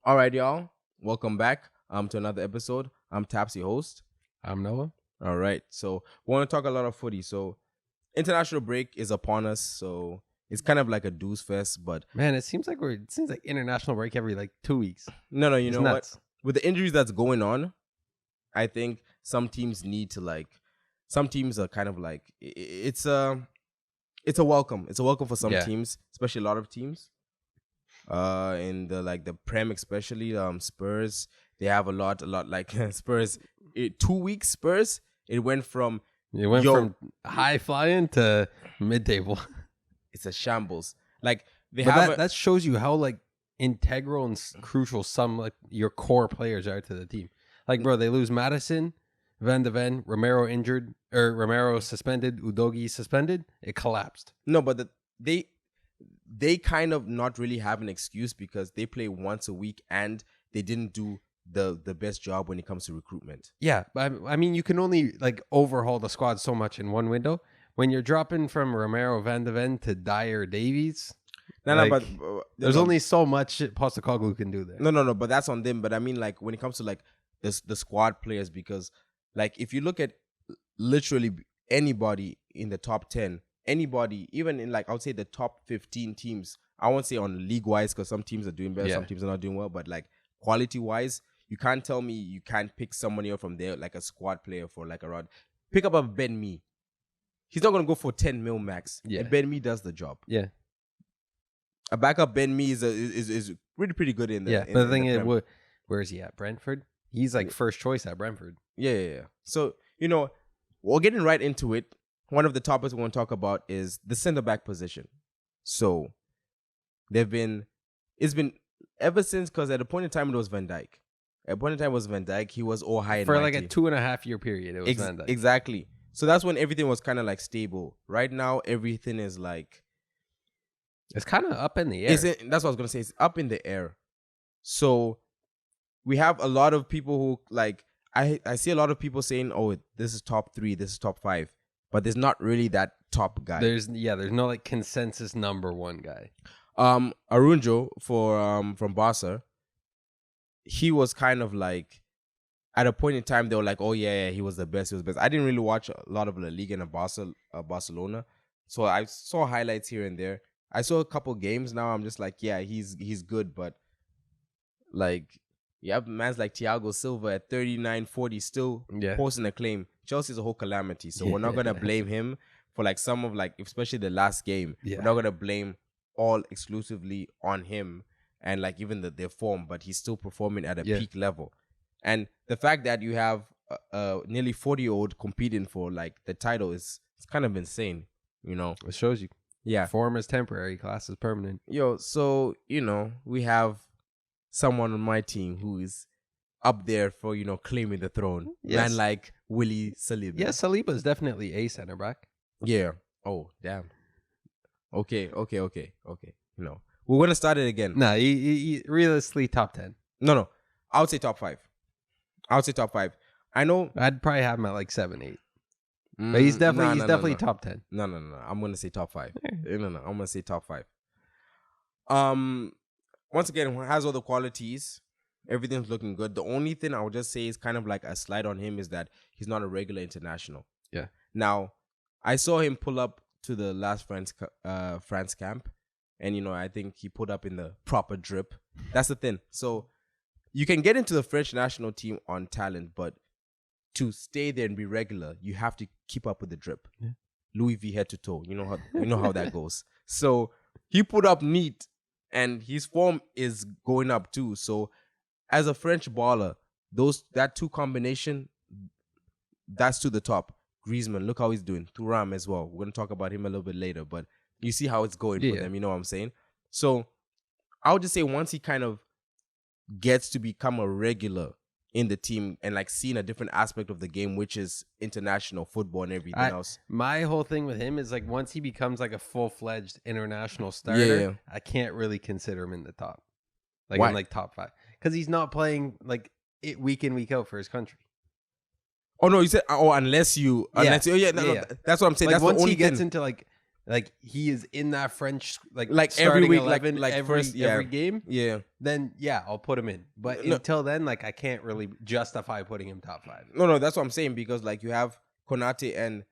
All right, y'all. Welcome back to another episode. I'm Tapsy host. I'm Noah. All right. So we want to talk a lot of footy. So international break is upon us. So it's kind of like a deuce fest, but Man, it seems like international break every 2 weeks. no, you It's know nuts. what? With the injuries that's going on, I think some teams need to some teams are kind of it's a welcome. It's a welcome for some Yeah. teams, especially a lot of teams. In the Prem, especially Spurs, they have a lot like Spurs. 2 weeks Spurs, it went from from high flying to mid table. it's a shambles. Like they But have that shows you how integral and crucial some your core players are to the team. Bro, they lose Madison, Van de Ven, Romero injured, or Romero suspended, Udogi suspended. It collapsed. no, but they kind of not really have an excuse because they play once a week and they didn't do the best job when it comes to recruitment. Yeah, but I mean, you can only overhaul the squad so much in one window. When you're dropping from Romero, Van de Ven to Dyer, Davies, But there's only so much Postecoglou can do there. No, but that's on them. But I mean, when it comes to the squad players, because if you look at literally anybody in the top 10, anybody, even in I would say the top 15 teams, I won't say on league wise because some teams are doing better, some teams are not doing well, but quality wise, you can't tell me you can't pick somebody up from there, like a squad player for around. Pick up a Ben Mee. He's not going to go for 10 mil max. Yeah. And Ben Mee does the job. Yeah. A backup Ben Mee is pretty good in there. Yeah, but the thing is, where is he at? Brentford? He's first choice at Brentford. Yeah. So, we're getting right into it. One of the topics we want to talk about is the center back position. So, it's been ever since, because at a point in time it was Van Dijk. At a point in time it was Van Dijk. He was all high and for mighty. a 2.5 year period. It was Van Dijk. Exactly. So that's when everything was kind of stable. Right now, everything is it's kind of up in the air. That's what I was gonna say. It's up in the air. So we have a lot of people who I see a lot of people saying, "Oh, this is top 3, this is top 5," but there's not really that top guy. There's no consensus number 1 guy. Arunjo from Barca, he was kind of at a point in time they were like, oh yeah, he was the best. I didn't really watch a lot of La Liga and Barcelona, so I saw highlights here and there. I saw a couple games. Now I'm just yeah, he's good, but you have mans like Thiago Silva at 39, 40 still posting a claim. Chelsea's a whole calamity, so we're not gonna blame him for some of especially the last game. Yeah. We're not gonna blame all exclusively on him and even their form, but he's still performing at a peak level. And the fact that you have a nearly 40-year-old competing for the title it's kind of insane, It shows you. Yeah. Form is temporary, class is permanent. So, we have someone on my team who is up there for, claiming the throne. Yes. Man like Willie Saliba. Yeah, Saliba is definitely a center back. Yeah. Oh, damn. Okay. We're going to start it again. No, he realistically top 10. No. I would say top 5. I know. I'd probably have him at 7, 8. But he's definitely top 10. No. I'm going to say top 5. No. I'm going to say top 5. Once again, has all the qualities. Everything's looking good. The only thing I would just say is kind of a slide on him is that he's not a regular international. Yeah. Now, I saw him pull up to the last France camp, and I think he put up in the proper drip. That's the thing. So you can get into the French national team on talent, but to stay there and be regular, you have to keep up with the drip. Yeah. Louis V head to toe. You know how that goes. So he put up neat, and his form is going up too. So as a French baller, that 2 combination, that's to the top. Griezmann, look how he's doing. Thuram as well. We're going to talk about him a little bit later, but you see how it's going for them. You know what I'm saying? So I would just say once he kind of gets to become a regular in the team and seeing a different aspect of the game, which is international football and everything else. My whole thing with him is once he becomes a full-fledged international starter, I can't really consider him in the top. Why? In top 5. Because he's not playing it week in, week out for his country. Oh no, you said unless you no, that's what I'm saying. That's once the only he gets thing. into like he is in that French Like starting every week, 11 like every first, yeah. every game, Yeah. then yeah, I'll put him in. But No. until then, like I can't really justify putting him top 5. No, that's what I'm saying, because like you have Konate and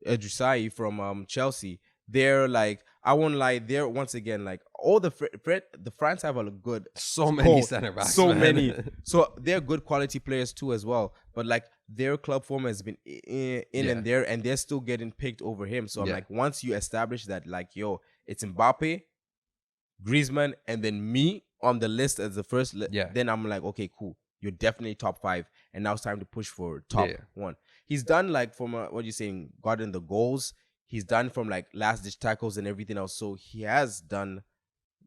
Adrisai from Chelsea. They're like, I won't lie, they're once again like all the the France have a good So many center backs, so man. many. So they're good quality players too as well. But like their club form has been in Yeah. and there, and they're still getting picked over him. So I'm Yeah. like, once you establish that, like, yo, it's Mbappe, Griezmann, and then me on the list as the first, Yeah. then I'm like, okay, cool. You're definitely top 5, and now it's time to push for top Yeah. 1. He's done like from what you're saying, gotten the goals. He's done from like last ditch tackles and everything else. So he has done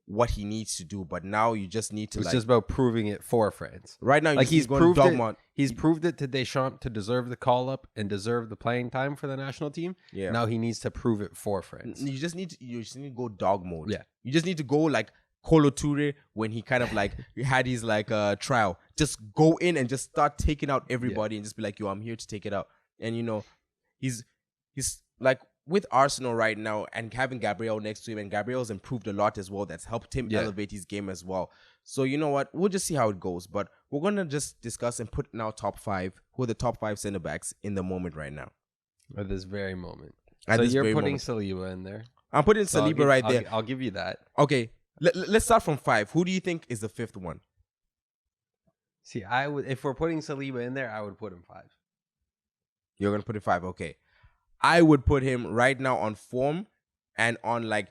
what he needs to do. But now you just need to It's like just about proving it for France. right now. Like he's going proved dogma. it. He's proved it to Deschamps to deserve the call up and deserve the playing time for the national team. Yeah. Now he needs to prove it for France. You just need to go dog mode. Yeah. You just need to go like Kolo Toure when he kind of like had his like trial. Just go in and just start taking out everybody and just be like, yo, I'm here to take it out. And you know, he's like with Arsenal right now and having Gabriel next to him, and Gabriel's improved a lot as well. That's helped him elevate his game as well. So you know what? We'll just see how it goes. But we're gonna just discuss and put in our top 5, who are the top 5 center backs in the moment right now. At this very moment. At so this you're very putting moment. Saliba in there. I'm putting So Saliba right there. I'll give you that. Okay, let's start from 5. Who do you think is the 5th one? See, I would if we're putting Saliba in there, I would put him 5. You're gonna put it 5, okay. I would put him right now on form and on like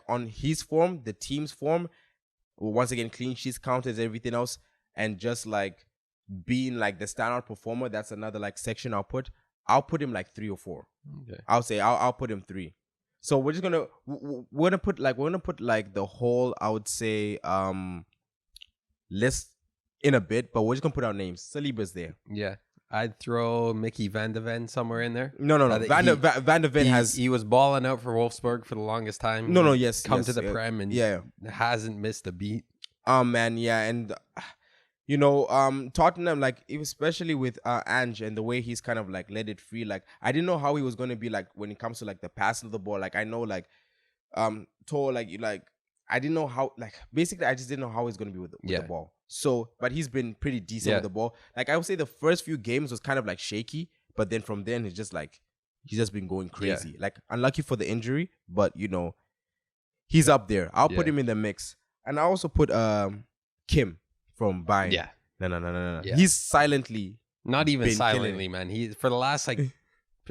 on his form, the team's form. Once again, clean sheets, counters, everything else, and just like being like the standout performer. That's another like section I'll put. I'll put him like 3 or 4. Okay. I'll put him 3. So we're just gonna we're gonna put like the whole, I would say, list in a bit, but we're just gonna put our names. Saliba's there. Yeah. I'd throw Mickey Van de Ven somewhere in there. No. Van de Ven he was balling out for Wolfsburg for the longest time. No, He's yes. Come to the Prem and hasn't missed a beat. Man, yeah, and you know, Tottenham, like especially with Ange and the way he's kind of like let it free. Like I didn't know how he was gonna be like when it comes to like the passing of the ball. Like I know like Tor, like I didn't know how, like basically I just didn't know how he's gonna be with the ball. So, but he's been pretty decent with the ball. Like I would say the first few games was kind of like shaky, but then from then he's just been going crazy. Like unlucky for the injury, but you know, he's up there. I'll put him in the mix. And I also put Kim from Bayern. Yeah. No. Yeah. He's silently not even been silently, man. He for the last like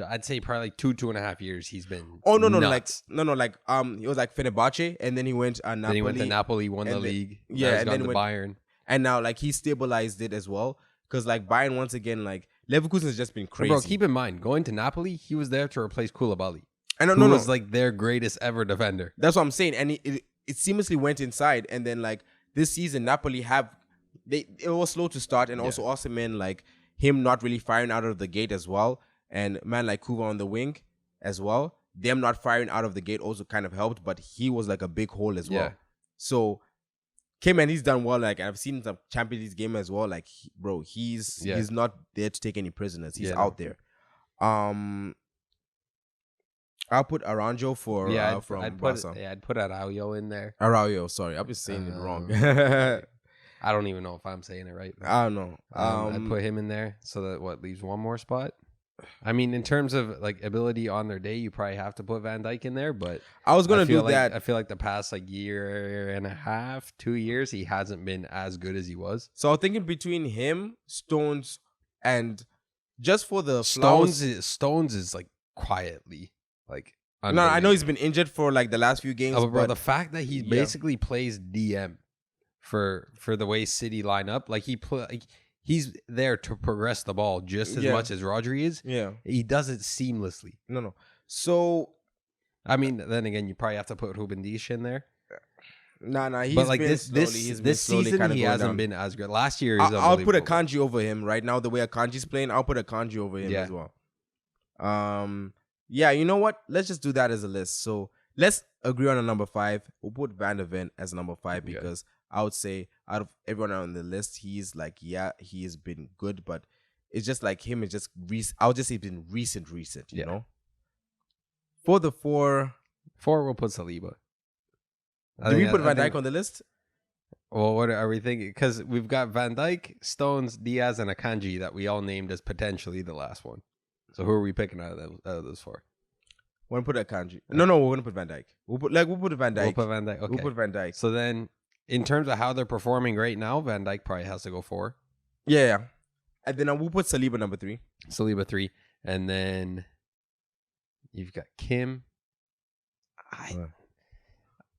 I'd say probably like 2.5 years he's been no nuts. like he was like Fenerbahce, and then he went Napoli. Then he went to Napoli, won the league. Yeah, and then to Bayern. And now like he stabilized it as well, because like Bayern once again, like Leverkusen has just been crazy. Bro, keep in mind, going to Napoli, he was there to replace Koulibaly. Who was like their greatest ever defender. That's what I'm saying, and it seamlessly went inside. And then like this season, Napoli it was slow to start, and also Osimhen, like him not really firing out of the gate as well, and man like Kuva on the wing as well. Them not firing out of the gate also kind of helped, but he was like a big hole as well. So Kim, and he's done well. Like I've seen some Champions League game as well. Like he's not there to take any prisoners. He's out there. I'll put Aranjo for from Barca. I'd put Araujo in there. Araujo, sorry, I've been saying it wrong. I don't even know if I'm saying it right. I don't know. I'd put him in there, so that leaves one more spot. I mean, in terms of like ability on their day, you probably have to put Van Dijk in there. But I was gonna do that. I feel like the past like year and a half, 2 years, he hasn't been as good as he was. So I'm thinking between him, Stones, and just for the Stones is like quietly like. No, I know he's been injured for like the last few games. Bro, the fact that he basically plays DM for the way City line up, like he's there to progress the ball just as much as Rodri is. Yeah. He does it seamlessly. No. So, I mean, then again, you probably have to put Ruben Dias in there. Nah. He's but like been this season, he hasn't been as good. Last year, I'll put a Kanji over him right now. The way Akanji's playing, I'll put a Kanji over him as well. Yeah, you know what? Let's just do that as a list. So let's agree on a number 5. We'll put Van de Ven as number 5 because I would say out of everyone on the list, he's like, he has been good, but it's just like him. It's just I'll just say it's been recent, you know? For the 4, 4, we'll put Saliba. do we put Van Dijk on the list? Well, what are we thinking? Because we've got Van Dijk, Stones, Diaz, and Akanji that we all named as potentially the last one. So who are we picking out of those 4? We're gonna put Akanji. No, we're gonna put Van Dijk. We'll put Van Dijk. We'll put Van Dijk. Okay. We'll put Van Dijk. So then, in terms of how they're performing right now, Van Dijk probably has to go 4. Yeah. And then we'll put Saliba number 3. Saliba 3, and then you've got Kim.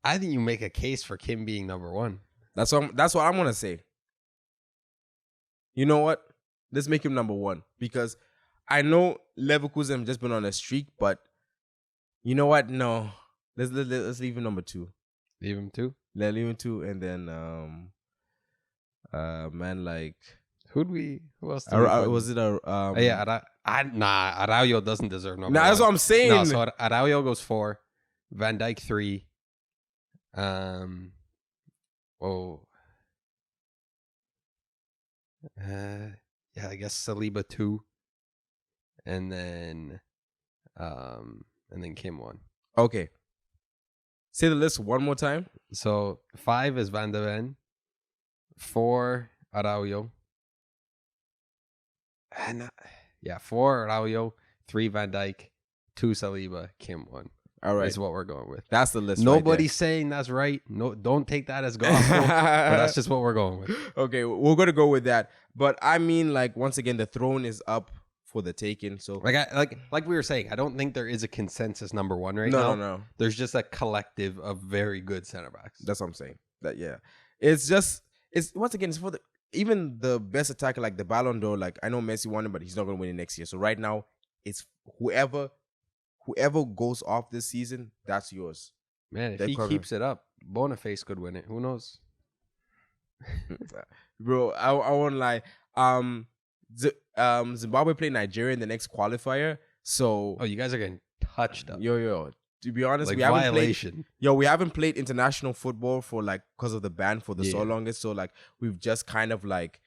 I think you make a case for Kim being number 1. That's what I'm gonna say. You know what? Let's make him number 1 because I know Leverkusen have just been on a streak, but you know what? No, let's leave him number 2. Leave him 2. Leave him 2, and then man, like who else? Was it a Araujo doesn't deserve number 1. That's what I'm saying. No, so Araujo goes 4, Van Dijk 3. Yeah, I guess Saliba 2, and then Kim 1. Okay. Say the list one more time. So 5 is Van de Ven, 4 Araujo, and 4 Araujo, 3 Van Dijk, 2 Saliba, Kim 1. All right, is what we're going with. That's the list. Nobody's saying that's right. No, don't take that as gospel. But that's just what we're going with. Okay, we're gonna go with that. But I mean, like once again, the throne is up for the taking. So like we were saying, I don't think there is a consensus number 1 right now. No. There's just a collective of very good center backs. That's what I'm saying. It's once again, it's for even the best attacker, like the Ballon d'Or. Like I know Messi won it, but he's not gonna win it next year. So right now, it's whoever goes off this season, that's yours. Man, if he keeps it up, Boniface could win it. Who knows? Bro, I won't lie. Zimbabwe play Nigeria in the next qualifier. So you guys are getting touched up. Yo. To be honest, like we haven't played international football for because of the ban for the so longest. So like we've just kind of like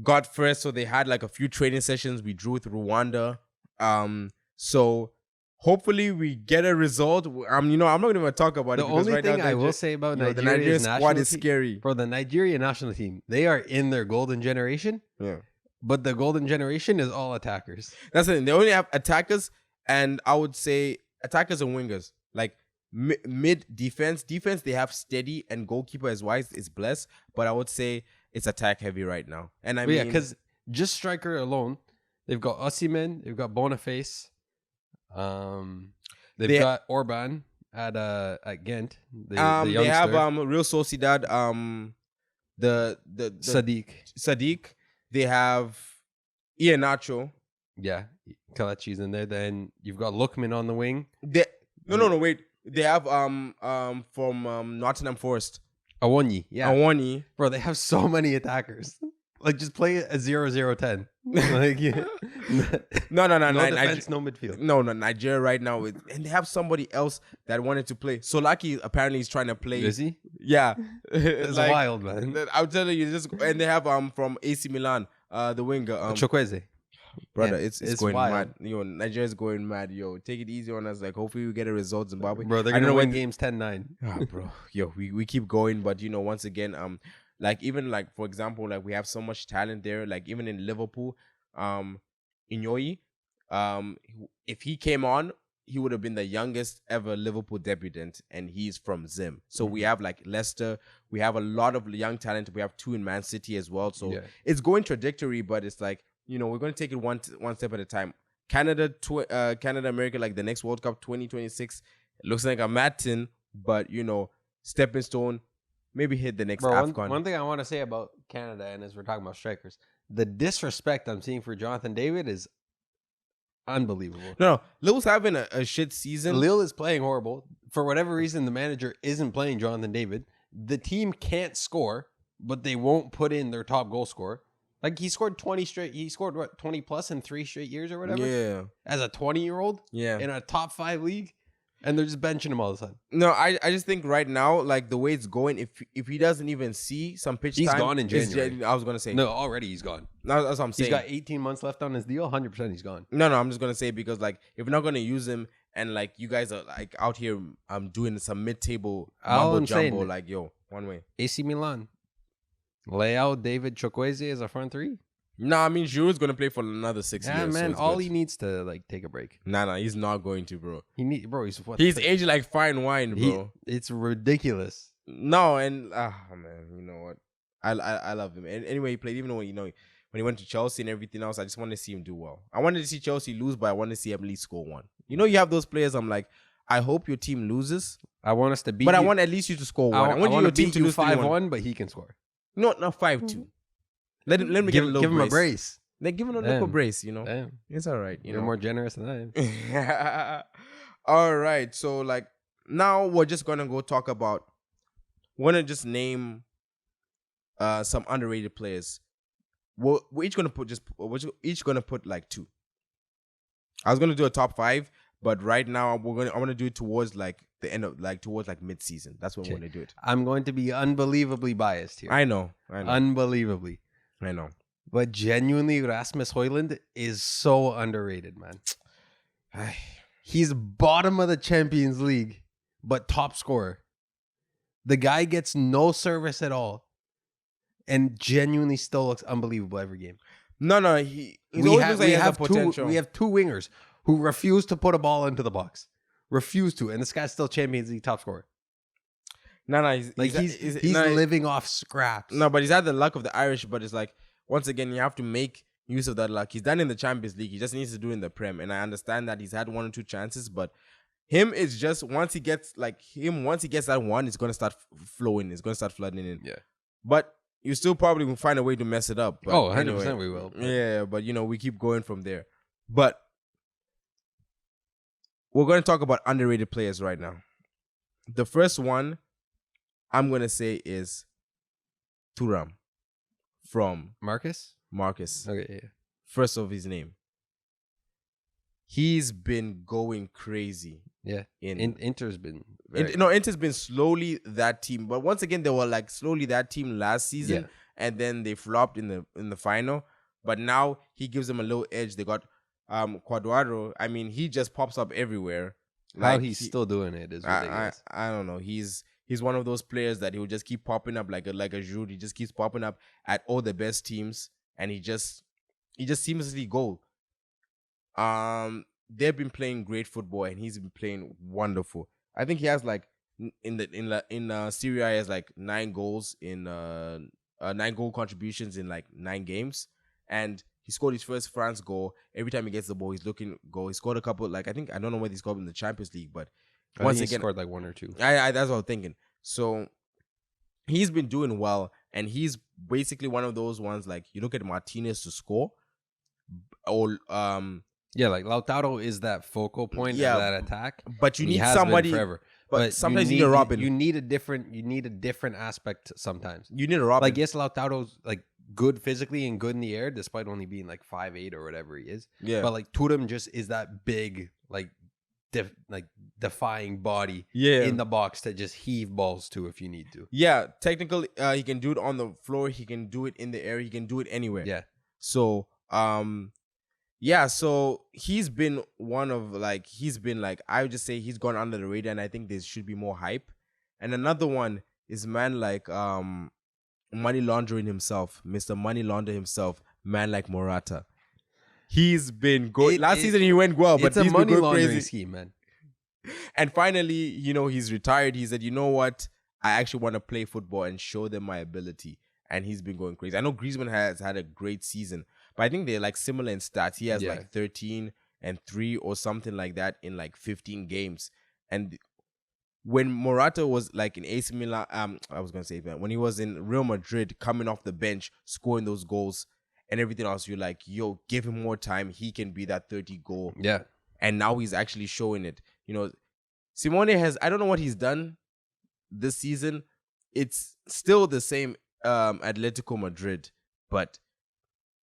got first. So they had like a few training sessions. We drew with Rwanda. So hopefully we get a result. I'm not going to talk about it. The only thing I will say about the Nigerian squad is scary. For the Nigerian national team, they are in their golden generation. Yeah. But the golden generation is all attackers. That's it. They only have attackers, and I would say attackers and wingers. Like mid defense, they have steady, and goalkeeper as wise is blessed. But I would say it's attack heavy right now. And because just striker alone, they've got Osimhen, they've got Boniface. They've got Orban at Ghent. The youngster. They have Real Sociedad. The Sadiq. They have Iheanacho. Yeah, Kelechi's in there. Then you've got Lookman on the wing. No, wait. They have from Nottingham Forest. Awonyi, yeah. Awonyi. Bro, they have so many attackers. Like, just play a 0-0-10. Like, yeah. No. No defense, no midfield. No, Nigeria right now. And they have somebody else that wanted to play. Solaki apparently is trying to play. Is he? Yeah. It's wild, man. I'll tell you, and they have from AC Milan, the winger. Chokweze. Brother, it's going wild. mad. Nigeria's going mad. Take it easy on us. Like, hopefully we get a result, Zimbabwe. Bro, they're going to win games 10-9. Bro. We keep going. But, once again, like even like for example, like we have so much talent there. Like even in Liverpool, Inyoyi, if he came on, he would have been the youngest ever Liverpool debutant, and he's from Zim. So we have like Leicester, we have a lot of young talent. We have 2 in Man City as well. So it's going trajectory, but it's like we're going to take it one step at a time. Canada, America, like the next World Cup 2026, it looks like a Matin, but stepping stone. Maybe hit the next AFCON. One thing I want to say about Canada, and as we're talking about strikers, the disrespect I'm seeing for Jonathan David is unbelievable. No, Lille's having a shit season. Lille is playing horrible. For whatever reason, the manager isn't playing Jonathan David. The team can't score, but they won't put in their top goal scorer. Like he scored 20 straight. He scored 20 plus in 3 straight years or whatever. Yeah. As a 20-year-old. Yeah. In a top 5 league. And they're just benching him all the time. No, I just think right now, like the way it's going, if he doesn't even see some pitch time, he's gone in January. I was gonna say no, already he's gone. No, that's what I'm saying. He's got 18 months left on his deal. 100% he's gone. No, I'm just gonna say because like if we're not gonna use him and like you guys are like out here doing some mid-table All mumbo I'm saying- jumbo, like yo, one way. AC Milan. Leao, David, Chukwueze as a front three. Nah, I mean Giroud's gonna play for another 6 Yeah, years. man. so it's All good. he needs to like take a break. Nah, he's not going to, bro. He's what? He's aged like fine wine, bro. It's ridiculous. No, and man, you know what? I love him. And anyway, he played even though when he went to Chelsea and everything else. I just wanted to see him do well. I wanted to see Chelsea lose, but I wanted to see him at least score one. You have those players. I'm like, I hope your team loses, I want us to beat. but I you. want at least you to score one. I want your to team beat to you lose 3-1. 5-1, but he can score. No, not 5-2. Let him Give get a little him brace. a brace. Then give him a little Damn. brace. Damn. It's all right. You're more generous than I am. All right. So like now we're just gonna go talk about. We're gonna just name some underrated players. We're each gonna put like 2. I was gonna do a top 5, but right now I want to do it towards like the end of towards like mid season. That's when we're gonna do it. I'm going to be unbelievably biased here. I know. Unbelievably. I know. But genuinely, Rasmus Højlund is so underrated, man. He's bottom of the Champions League, but top scorer. The guy gets no service at all, and genuinely still looks unbelievable every game. No, we have potential. We have 2 wingers who refuse to put a ball into the box. Refuse to, and this guy's still Champions League top scorer. No, He's living off scraps. No, but he's had the luck of the Irish. But it's like once again, you have to make use of that luck. He's done in the Champions League. He just needs to do it in the Prem. And I understand that he's had 1 or 2 chances, but him is just once he gets that one, it's gonna start flowing. It's gonna start flooding in. Yeah. But you still probably will find a way to mess it up. But 100% we will. Yeah, but we keep going from there. But we're going to talk about underrated players right now. The first one I'm going to say is Thuram from Marcus. Okay, yeah. First of his name. He's been going crazy. Yeah. Inter's been Inter's been slowly that team. But once again, they were like slowly that team last season. Yeah. And then they flopped in the final. But now he gives them a little edge. They got Cuadrado. I mean, he just pops up everywhere. How he's still doing it is ridiculous. I don't know. He's one of those players that he will just keep popping up like a Giroud. He just keeps popping up at all the best teams, and he just seamlessly goal. They've been playing great football, and he's been playing wonderful. I think he has like in Serie A, he has like 9 goals in 9 goal contributions in like 9 games, and he scored his first France goal. Every time he gets the ball, he's looking goal. He scored a couple. Like I don't know whether he scored in the Champions League, but once again, scored like 1 or 2. I that's what I'm thinking. So he's been doing well, and he's basically one of those ones. Like you look at Martinez to score, or yeah, like Lautaro is that focal point of that attack. But you need somebody forever. But sometimes you need a Robin. You need a different aspect sometimes. You need a Robin. Like yes, Lautaro's like good physically and good in the air, despite only being like 5'8" or whatever he is. Yeah. But like Thuram just is that big, like defying body Yeah. in the box to just heave balls to if you need to. Yeah, technically, he can do it on the floor. He can do it in the air. He can do it anywhere. Yeah. So, yeah. So he's been I would just say he's gone under the radar, and I think there should be more hype. And another one is man like money laundering himself, Mr. Money Launder himself, man like Morata. He's been going. Last season he went well, but it's a he's money been going laundering crazy. scheme, man. And finally, he's retired. He said, you know what? I actually want to play football and show them my ability. And he's been going crazy. I know Griezmann has had a great season, but I think they're like similar in stats. He has like 13 and 3 or something like that in like 15 games. And when Morata was like in AC Milan, I was going to say that when he was in Real Madrid, coming off the bench, scoring those goals and everything else, you're like, yo, give him more time. He can be that 30 goal. Yeah. And now he's actually showing it. Simone I don't know what he's done this season. It's still the same Atletico Madrid, but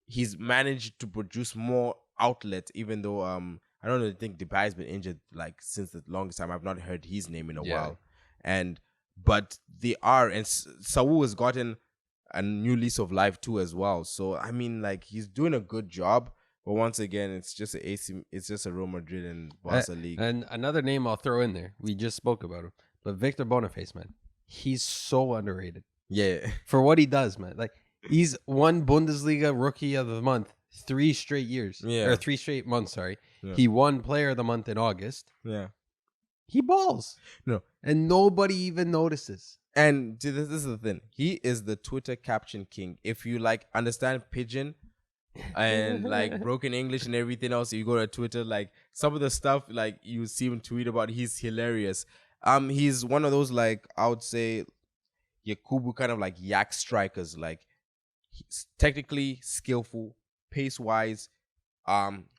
he's managed to produce more outlet, even though I don't really think Depay's been injured like since the longest time. I've not heard his name in a while. But they are, and Saul has gotten a new lease of life too as well. So I mean, like, he's doing a good job. But once again, it's just a Real Madrid and Barca league. And another name I'll throw in there. We just spoke about him, but Victor Boniface, man, he's so underrated. Yeah, For what he does, man. Like, he's won Bundesliga Rookie of the Month 3 straight years. Yeah. Or 3 straight months, sorry. Yeah. He won Player of the Month in August. yeah. He balls. No. And nobody even notices. And this is the thing. He is the Twitter caption king. If you like understand pidgin and like broken English and everything else, you go to Twitter, like some of the stuff like you see him tweet about, he's hilarious. He's one of those, like, I would say Yakubu kind of like yak strikers. Like, he's technically skillful, pace wise,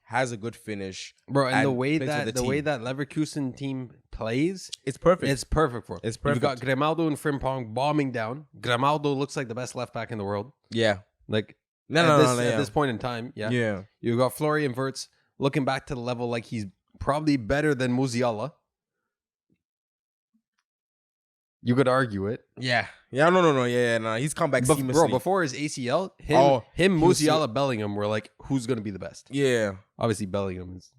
has a good finish, bro. And the plays way for that the way that Leverkusen team plays, it's perfect. it's perfect for him. It's perfect. You've got Grimaldo and Frimpong bombing down. Grimaldo looks like the best left back in the world. Yeah. Like, At this point in time, yeah. Yeah. You got Florian Wirtz looking back to the level like he's probably better than Musiala. You could argue it. Yeah. Yeah, no. Yeah, no. He's come back seamlessly. Bro, before his ACL, him, Musiala, Bellingham were like, who's going to be the best? Yeah. Obviously, Bellingham has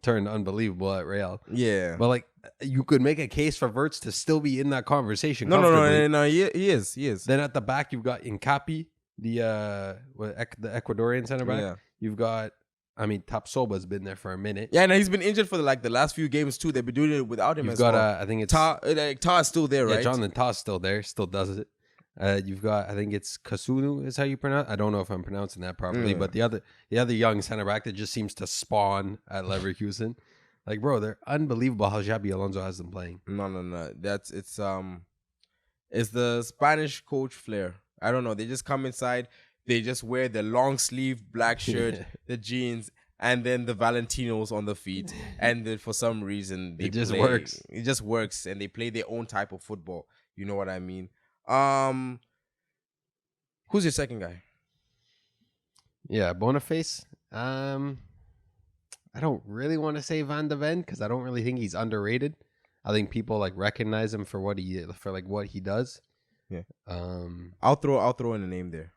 turned unbelievable at Real. Yeah. But, like, you could make a case for Wirtz to still be in that conversation. No. He is. Then at the back, you've got Incapi, the Ecuadorian center back. Yeah. You've got, Tapsoba's been there for a minute. Yeah, and he's been injured for the last few games too. They've been doing it without him. You've as got, well. I think it's Ta's still there, right? Yeah, Jonathan Ta's still there, still does it. You've got, I think it's Kasunu is how you pronounce. I don't know if I'm pronouncing that properly, but the other young center back that just seems to spawn at Leverkusen. Like, bro, they're unbelievable how Xabi Alonso has them playing. No. It's the Spanish coach flair. I don't know. They just come inside. They just wear the long sleeve black shirt, the jeans, and then the Valentinos on the feet. And then for some reason, it just works. It just works, and they play their own type of football. You know what I mean? Who's your second guy? Yeah, Boniface. I don't really want to say Van de Ven because I don't really think he's underrated. I think people like recognize him for what he does. Yeah. I'll throw in a name there.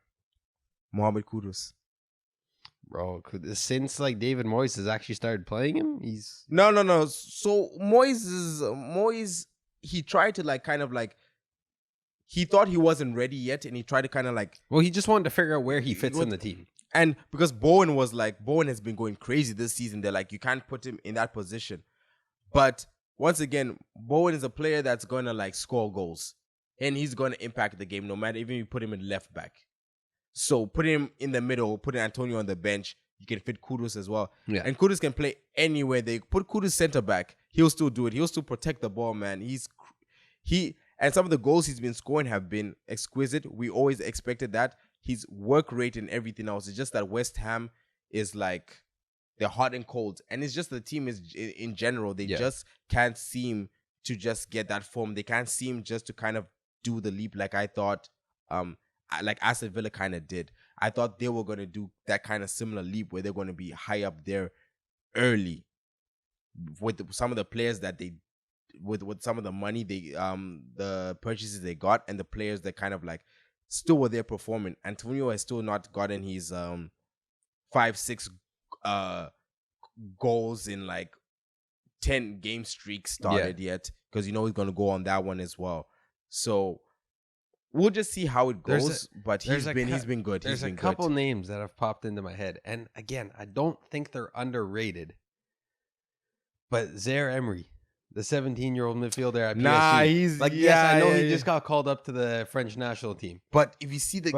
Mohamed Kudus. Bro, since like David Moyes has actually started playing him, he's no. So Moyes, he tried to like kind of like, he thought he wasn't ready yet, and he tried to kind of like, well, he just wanted to figure out where he fits in the team. And because Bowen has been going crazy this season, they're like, you can't put him in that position. But once again, Bowen is a player that's going to like score goals, and he's going to impact the game no matter, even if you put him in left back. So put him in the middle, put Antonio on the bench, you can fit Kudus as well. Yeah. And Kudus can play anywhere. They put Kudus center back, he'll still do it. He'll still protect the ball, man. And some of the goals he's been scoring have been exquisite. We always expected that. His work rate and everything else. It's just that West Ham is like, they're hot and cold. And it's just the team is in general. They just can't seem to just get that form. They can't seem just to kind of do the leap like I thought, like Aston Villa kind of did. I thought they were going to do that kind of similar leap where they're going to be high up there early with some of the players that they, with some of the money they, the purchases they got, and the players that kind of like still were there performing. Antonio has still not gotten his 5-6 goals in like 10 game streak started yet, because he's going to go on that one as well. So we'll just see how it goes. But he's been good. There's a couple names that have popped into my head, and again, I don't think they're underrated. But Zaire Emery, the 17-year-old midfielder at PSG. He's like, yes, I know he just got called up to the French national team. But if you see the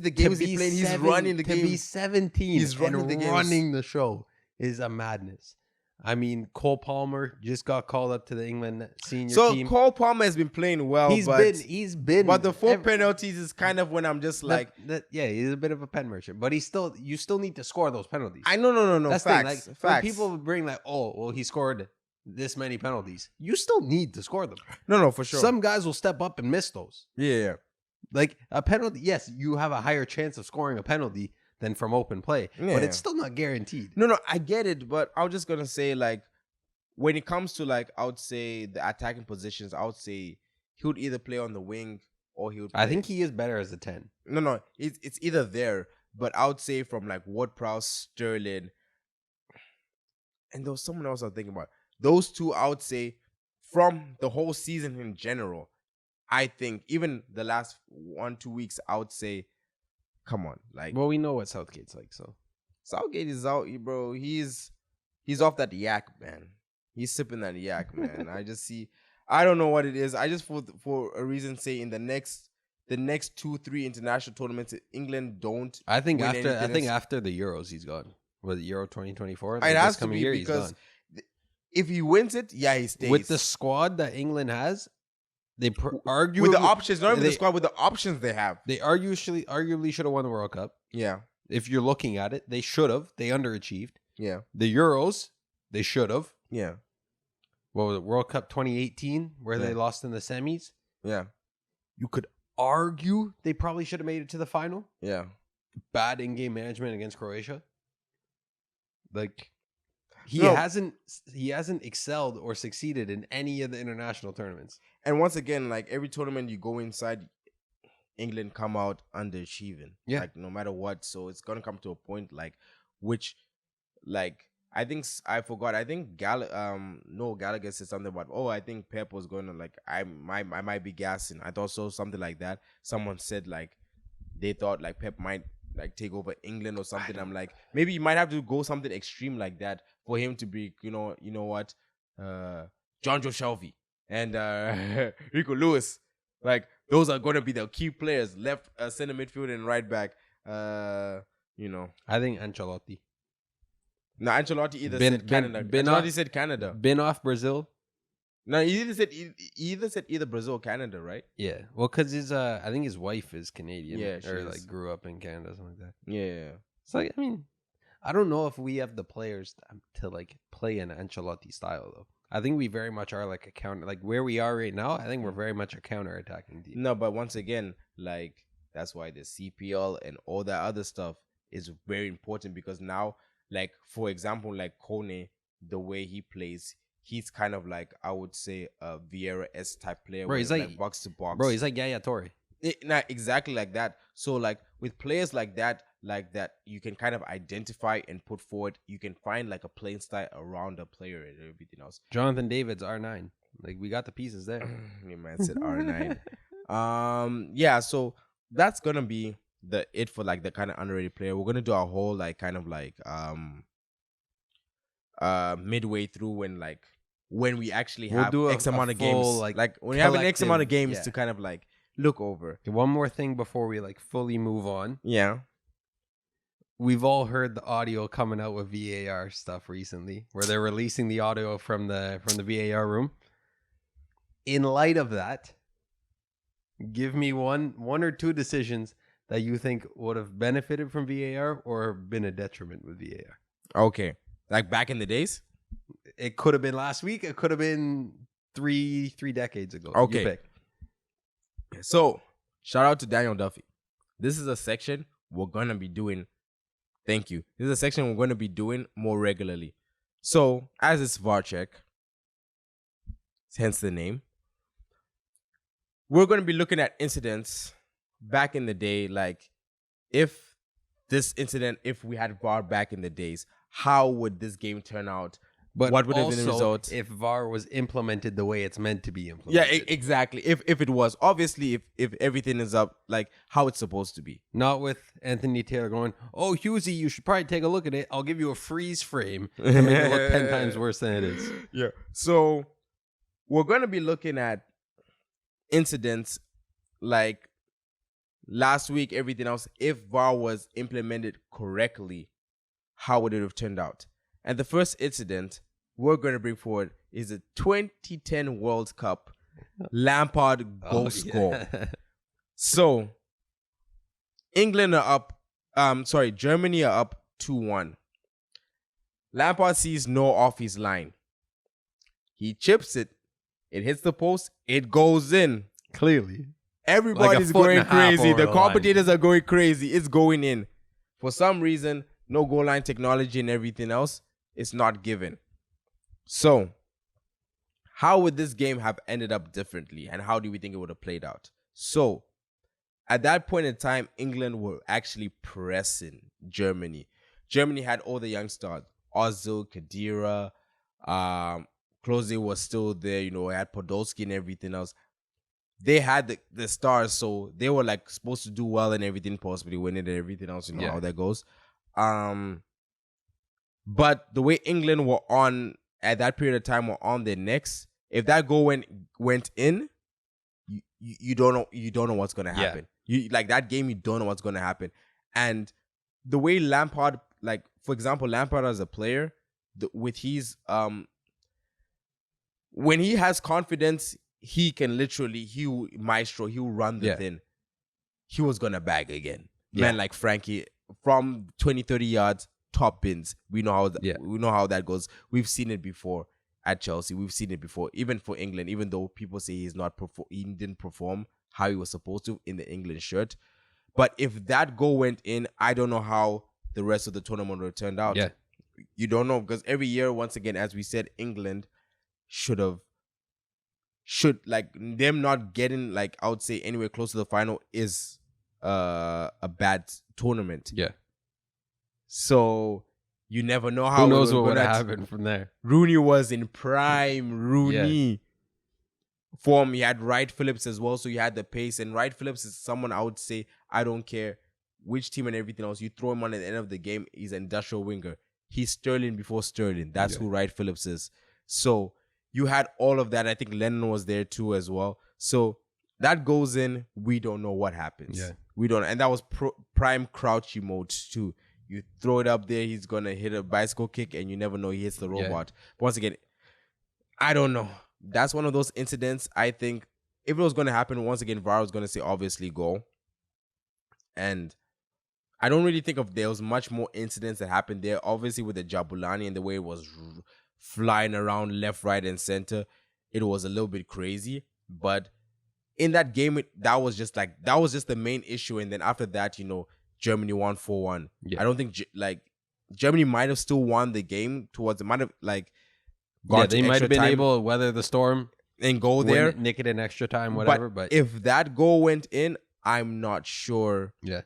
games he played, he's running the game. To be 17, he's running the show is a madness. I mean, Cole Palmer just got called up to the England senior team. So Cole Palmer has been playing well. He's been. But the 4 penalties is kind of when I'm just like, he's a bit of a pen merchant. But you still need to score those penalties. I know, no. That's facts. Like, facts. When people bring like, oh, well, he scored this many penalties. You still need to score them. No, for sure. Some guys will step up and miss those. Yeah. Like a penalty, yes, you have a higher chance of scoring a penalty than from open play, but it's still not guaranteed. No, I get it, but I was just gonna say, like, when it comes to like, I would say the attacking positions, I would say he would either play on the wing or he would play. I think he is better as a 10. No, it's either there, But I would say from like Ward-Prowse, Sterling, and there was someone else I was thinking about. Those two, I would say, from the whole season in general, I think even the last 1-2 weeks, I would say, come on, like Well, we know what Southgate's like, so Southgate is out, bro. He's off that yak, man. He's sipping that yak, man. I don't know what it is. I just for a reason say in the next 2-3 international tournaments, England don't. I think win after anything. after the Euros, he's gone. Was it Euro 2024? It has to be because if he wins it, yeah, he stays. With the squad that England has, they arguably with the options, not even the squad, with the options they have. They arguably should have won the World Cup. Yeah. If you're looking at it, they should have. They underachieved. Yeah. The Euros, they should have. Yeah. What was it? World Cup 2018, where they lost in the semis. Yeah. You could argue they probably should have made it to the final. Yeah. Bad in-game management against Croatia. Like he hasn't excelled or succeeded in any of the international tournaments. And once again, like every tournament you go inside, England come out underachieving. Yeah. Like no matter what. So it's gonna come to a point like I think I forgot. I think Gallagher said something about, I think Pep was gonna I might be gassing. I thought so, something like that. Someone said they thought Pep might take over England or something. I'm like, maybe you might have to go something extreme like that for him to be, you know what, John Joe Shelby and Rico Lewis. Those are gonna be the key players, left center midfield and right back. I think Ancelotti. No, Ancelotti said Canada. Ancelotti said Canada. Been off Brazil. No, he either said Brazil or Canada, right? Yeah. Well, because I think his wife is Canadian. Yeah, or grew up in Canada, something like that. Yeah. It's I don't know if we have the players to play an Ancelotti style though. I think we very much are a counter. Where we are right now, I think we're very much a counter-attacking team. No, but once again, that's why the CPL and all that other stuff is very important because now, for example, Kone, the way he plays, he's kind of I would say a Vieira-esque type player. Bro, he's box to box. Bro, he's like Yaya Toure. Exactly like that. So with players like that, you can kind of identify and put forward. You can find a playing style around a player and everything else. Jonathan David's R9. We got the pieces there. Your man said R9. Yeah. So that's gonna be it for the kind of underrated player. We're gonna do our whole midway through when we actually have X amount of games. When you have an X amount of games to kind of look over. Okay, one more thing before we fully move on. Yeah. We've all heard the audio coming out with VAR stuff recently, where they're releasing the audio from the VAR room. In light of that, give me one or two decisions that you think would have benefited from VAR or been a detriment with VAR. Okay. Back in the days? It could have been last week. It could have been three decades ago. Okay. You pick. So, shout out to Daniel Duffy. This is a section we're going to be doing. Thank you. This is a section we're going to be doing more regularly. So, as it's VAR check, hence the name, we're going to be looking at incidents back in the day. If we had VAR back in the days, how would this game turn out? But what would have also, been the result? If VAR was implemented the way it's meant to be implemented. Yeah, exactly. If it was. Obviously, if everything is up how it's supposed to be. Not with Anthony Taylor going, "Oh, Hughesy, you should probably take a look at it. I'll give you a freeze frame to make it look 10 times worse than it is." Yeah. So, we're going to be looking at incidents last week, everything else. If VAR was implemented correctly, how would it have turned out? And the first incident we're going to bring forward is the 2010 World Cup Lampard goal score. So, Germany are up 2-1. Lampard sees no off his line. He chips it. It hits the post. It goes in. Clearly. Everybody's going crazy. The commentators are going crazy. It's going in. For some reason, no goal line technology and everything else, it's not given. So, how would this game have ended up differently? And how do we think it would have played out? So, at that point in time, England were actually pressing Germany. Germany had all the young stars. Ozil, Khedira, Klose was still there. You know, had Podolski and everything else. They had the stars, so they were like supposed to do well and everything, possibly win it and everything else. You know how that goes. But the way England were on at that period of time were on their necks. If that goal went in, you don't know what's gonna happen. You like that game, you don't know what's gonna happen. And the way Lampard, like for example, Lampard as a player, with his when he has confidence, he can literally he'll run the thing. He was gonna bag again. Man like Frankie from 20, 30 yards, top bins. We know how that goes. We've seen it before at Chelsea. We've seen it before, even for England. Even though people say he didn't perform how he was supposed to in the England shirt. But if that goal went in, I don't know how the rest of the tournament would have turned out. Yeah, you don't know, because every year, once again, as we said, England should like them not getting, like, I would say anywhere close to the final is a bad tournament. Yeah. So you never know how. Who knows what would happen from there? Rooney was in prime form. He had Wright Phillips as well, so you had the pace. And Wright Phillips is someone I would say, I don't care which team and everything else, you throw him on at the end of the game, he's an industrial winger. He's Sterling before Sterling. That's who Wright Phillips is. So you had all of that. I think Lennon was there too as well. So that goes in. We don't know what happens. Yeah. We don't. And that was prime Crouchy mode too. You throw it up there, he's going to hit a bicycle kick, and you never know he hits the robot. But once again, I don't know. That's one of those incidents. I think if it was going to happen, once again, VAR was going to say, obviously, goal. And I don't really think there was much more incidents that happened there. Obviously, with the Jabulani and the way it was flying around left, right, and center, it was a little bit crazy. But in that game, that was just the main issue. And then after that, Germany won 4-1. Yeah. I don't think Germany might have still won the game towards. It might have they might have been able to weather the storm and go there, nick it in extra time, whatever. But if that goal went in, I'm not sure. Yeah.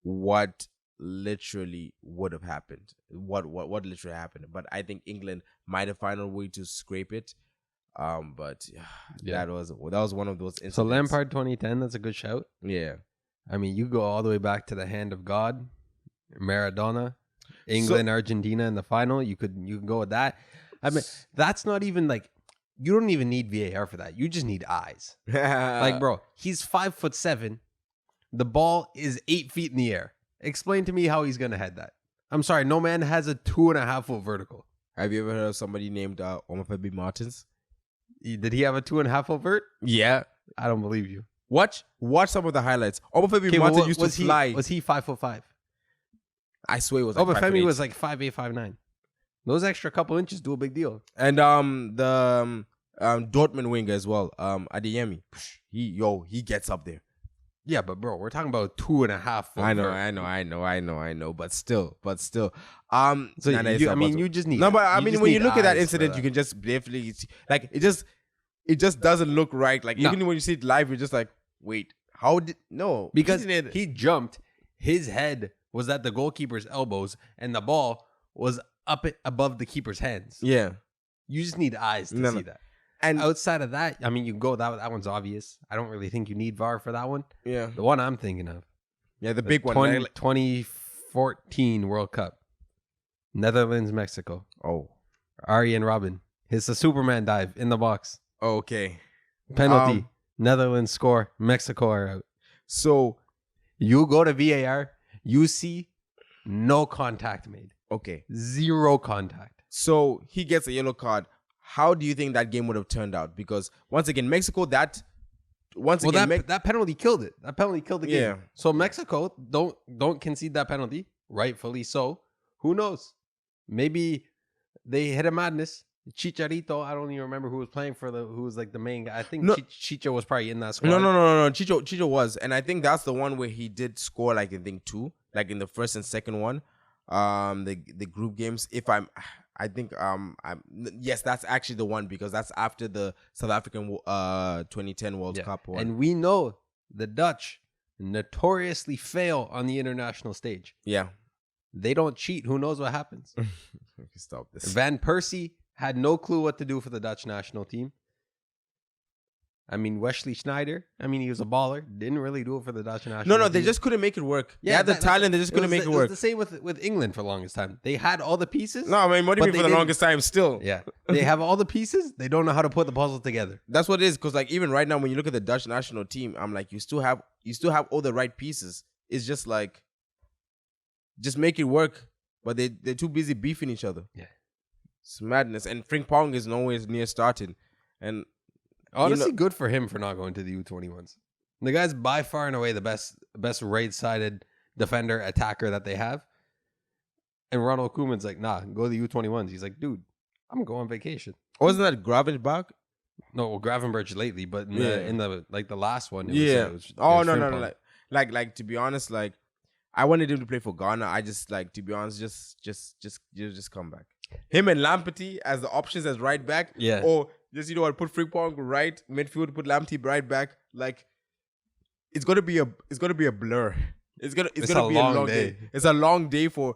What literally would have happened? What literally happened? But I think England might have found a way to scrape it. But that was one of those incidents. So Lampard 2010, that's a good shout. Yeah. I mean, you go all the way back to the hand of God, Maradona, England, Argentina in the final. You can go with that. I mean, that's not even like, you don't even need VAR for that. You just need eyes. Like, bro, he's 5'7". The ball is 8 feet in the air. Explain to me how he's gonna head that. I'm sorry, no man has a 2.5 foot vertical. Have you ever heard of somebody named Omafebi Martins? Did he have a 2.5 foot vert? Yeah. I don't believe you. Watch some of the highlights. Omafebi Martins used to fly. Was he 5'5"? I swear it was like Omafebi was like 5'8", 5'9". Those extra couple inches do a big deal. And the Dortmund winger as well, Adeyemi. He gets up there. Yeah, but bro, we're talking about 2.5 foot. I know. But still. So you just need. No, but I mean, when you look at that incident, you can just definitely see, like, it just doesn't look right. Like, even when you see it live, you're just like, wait, how did no? Because he jumped, his head was at the goalkeeper's elbows, and the ball was up above the keeper's hands. Yeah, you just need eyes to see that. And outside of that, I mean, you can go that one's obvious. I don't really think you need VAR for that one. Yeah, the one I'm thinking of. Yeah, the big one. 2014 World Cup, Netherlands, Mexico. Oh, Arjen Robben. It's a Superman dive in the box. Okay. Penalty. Netherlands score. Mexico are out. So you go to VAR. You see no contact made. Okay. Zero contact. So he gets a yellow card. How do you think that game would have turned out? Because once again, Mexico, that penalty killed it. That penalty killed the game. Yeah. So Mexico, don't concede that penalty. Rightfully so. Who knows? Maybe they hit a madness. Chicharito, I don't even remember who was playing who was like the main guy. I think Chicho was probably in that squad. No. Chicho was. And I think that's the one where he did score, like, I think 2, like in the first and second one. The group games. Yes, that's actually the one, because that's after the South African 2010 World Cup one. And we know the Dutch notoriously fail on the international stage. Yeah. They don't cheat. Who knows what happens? Stop this. Van Persie had no clue what to do for the Dutch national team. I mean, Wesley Sneijder, he was a baller. Didn't really do it for the Dutch national team. No, they just couldn't make it work. Yeah, they had the talent, they just couldn't make it work. It was the same with England for the longest time. They had all the pieces. No, what do you mean for the longest time still? Yeah. They have all the pieces. They don't know how to put the puzzle together. That's what it is. Because like even right now, when you look at the Dutch national team, I'm like, you still have all the right pieces. It's just like, just make it work. But they're too busy beefing each other. Yeah. It's madness. And Frimpong is nowhere near starting. And honestly, good for him for not going to the U21s. The guy's by far and away the best right-sided defender, attacker that they have. And Ronald Koeman's like, nah, go to the U21s. He's like, dude, I'm going on vacation. Wasn't that Gravenbach? No, well, Gravenberch lately, but in the the last one, it was no. Like to be honest, like I wanted him to play for Ghana. I just like to be honest, just come back. Him and Lamptey as the options as right back. Yeah. Or just put Frimpong right midfield, put Lamptey right back. Like it's gonna be a blur. It's gonna be a long day. It's a long day for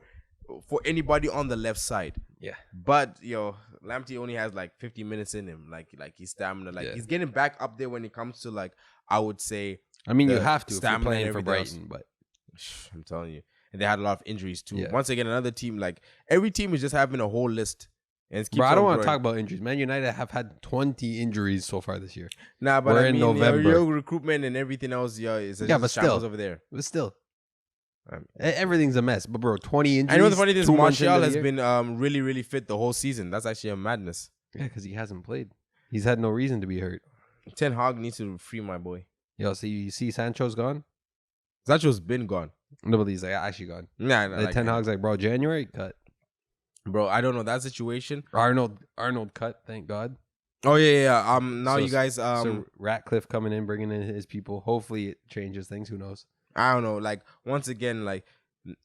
anybody on the left side. Yeah. But Lamptey only has like 50 minutes in him. Like his stamina. He's getting back up there when it comes to like I would say. You have to if you're playing for Brighton, but I'm telling you. And they had a lot of injuries too. Yeah. Once again, another team, like every team is just having a whole list. And bro, I don't want to talk about injuries. Man United have had 20 injuries so far this year. Nah, but we're in November. Your recruitment and everything else, but still over there. But still, everything's a mess. But bro, 20 injuries. I know the funny thing is Martial has been really, really fit the whole season. That's actually a madness. Yeah, because he hasn't played. He's had no reason to be hurt. Ten Hag needs to free my boy. So you see Sancho's gone? Sancho's been gone. Nobody's like actually gone. Nah, like Ten Hag's like, bro, January cut. Bro, I don't know that situation. Arnold cut, thank God. Oh yeah. Now you guys so Ratcliffe coming in, bringing in his people. Hopefully it changes things. Who knows? I don't know. Like once again, like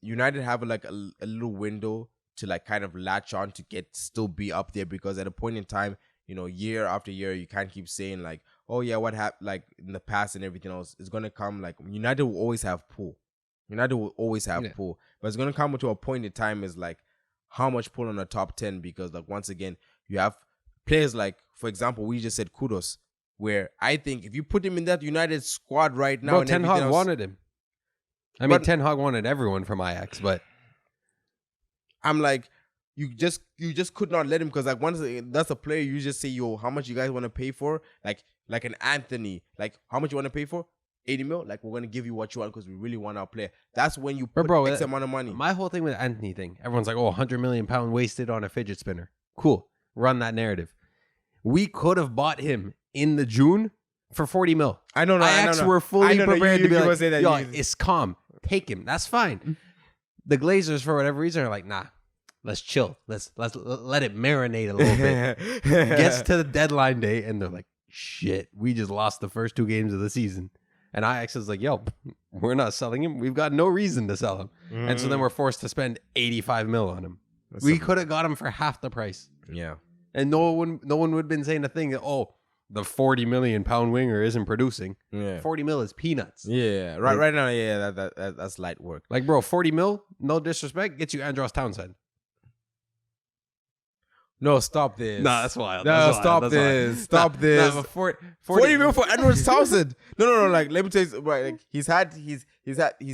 United have like a little window to like kind of latch on to still be up there, because at a point in time, year after year, you can't keep saying like, oh yeah, what happened like in the past and everything else is gonna come. Like United will always have pull. Pull, but it's gonna come to a point in time is like how much pull on the top 10, because like once again you have players like, for example, we just said Kudos, where I think if you put him in that United squad right now, Ten Hag wanted him. Ten Hag wanted everyone from Ajax, but I'm like, you just could not let him, because like once that's a player, you just say, yo, how much you guys want to pay for? Like an Anthony, like how much you want to pay for? 80 mil? Like we're gonna give you what you want because we really want our player. That's when you put X amount of money. My whole thing with the Anthony thing, everyone's like, oh, £100 million wasted on a fidget spinner. Cool, run that narrative. We could have bought him in the June for 40 mil. I don't know. Ajax were fully prepared to be like, say that, yo, it's calm. Take him. That's fine. The Glazers, for whatever reason, are like, nah, let's chill. Let's let it marinate a little bit. Gets to the deadline day, and they're like, shit, we just lost the first 2 games of the season. And Ajax is like, yo, we're not selling him. We've got no reason to sell him. And so then we're forced to spend 85 mil on him. We could have got him for half the price. Yeah. And no one would have been saying a thing that, oh, the £40 million winger isn't producing. Yeah. 40 mil is peanuts. Yeah. Right now, yeah, that's light work. Like, bro, 40 mil, no disrespect, gets you Andros Townsend. No, stop this. Nah, that's wild. No, stop this. Stop this. 40 mil for Andros Townsend. No. Like, let me tell you, right? Like, he's had his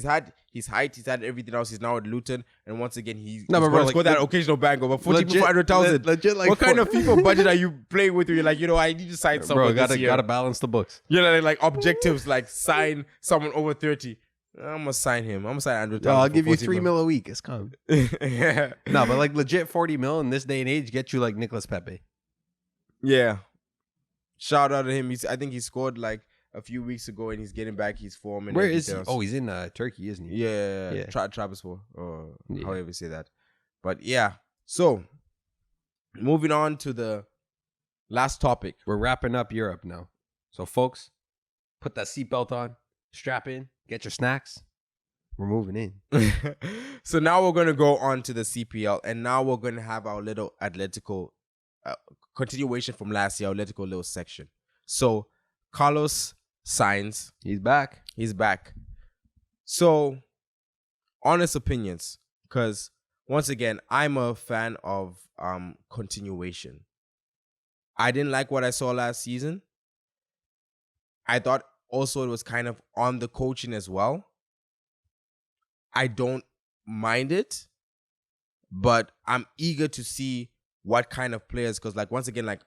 height. He's had everything else. He's now at Luton, and once again, he's got that occasional banger. But 40 mil for Andros Townsend. Legit, like, what kind of FIFA budget are you playing with? Where you're like, I need to sign someone. Bro, this year. gotta balance the books. Like objectives, like sign someone over 30. I'm gonna sign him. I'm gonna sign Andrew Townsend. I'll give you 3 mil a week. It's calm. Yeah. No, but like legit 40 mil in this day and age get you like Nicolas Pepe. Yeah. Shout out to him. I think he scored like a few weeks ago, and he's getting back his form. And where is he? Else. Oh, he's in Turkey, isn't he? Yeah. Trabzonspor, or however you say that. But yeah. So moving on to the last topic. We're wrapping up Europe now. So folks, put that seatbelt on. Strap in, get your snacks. We're moving in. So now we're going to go on to the CPL, and now we're going to have our little Atletico continuation from last year, our Atletico little section. So Carlos signs. He's back. So, honest opinions, because once again, I'm a fan of continuation. I didn't like what I saw last season. I thought also it was kind of on the coaching as well. I don't mind it, but I'm eager to see what kind of players, because like once again, like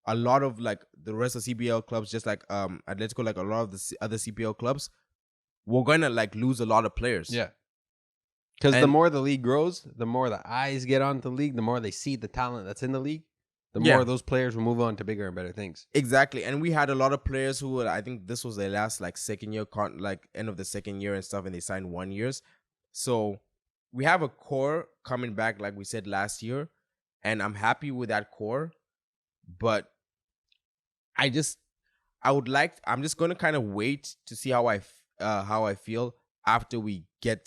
a lot of like the rest of CPL clubs, just like Atletico, like a lot of the other CPL clubs, we're gonna like lose a lot of players. Yeah. Because the And- more the league grows, the more the eyes get onto the league, the more they see the talent that's in the league, the Yeah. more those players will move on to bigger and better things. Exactly. And we had a lot of players who were, I think this was their last like second year, like end of the second year and stuff, and they signed 1 years. So we have a core coming back, like we said last year, and I'm happy with that core. But I'm just gonna kind of wait to see how I feel after we get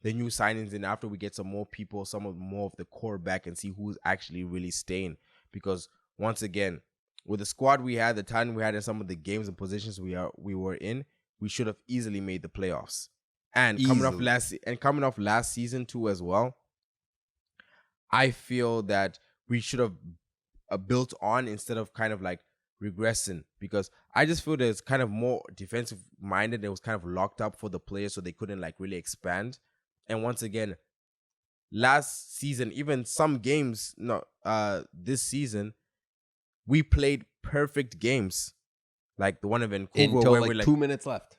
the new signings and after we get some more people, more of the core back, and see who's actually really staying. Because once again, with the squad we had, the talent we had in some of the games and positions we were in, we should have easily made the playoffs. And coming off last season too as well, I feel that we should have built on instead of kind of like regressing, because I just feel there's kind of more defensive minded. It was kind of locked up for the players, so they couldn't like really expand. And once again, last season, even some games, this season, we played perfect games, like the one in Vancouver Until where like we're like 2 minutes left.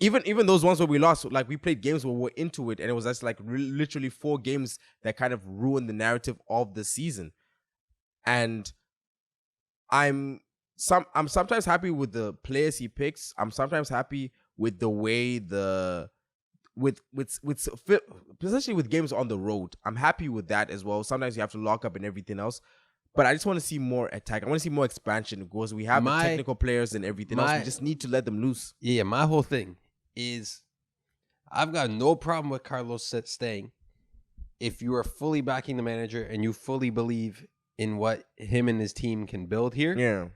even those ones where we lost, like we played games where we're into it, and it was just like literally 4 games that kind of ruined the narrative of the season. And I'm sometimes happy with the players he picks. I'm sometimes happy with the way with especially with games on the road. I'm happy with that as well. Sometimes you have to lock up and everything else, but I just want to see more attack. I want to see more expansion, because we have the technical players and everything else. We just need to let them loose. Yeah, my whole thing is I've got no problem with Carlos staying if you are fully backing the manager and you fully believe in what him and his team can build here. Yeah.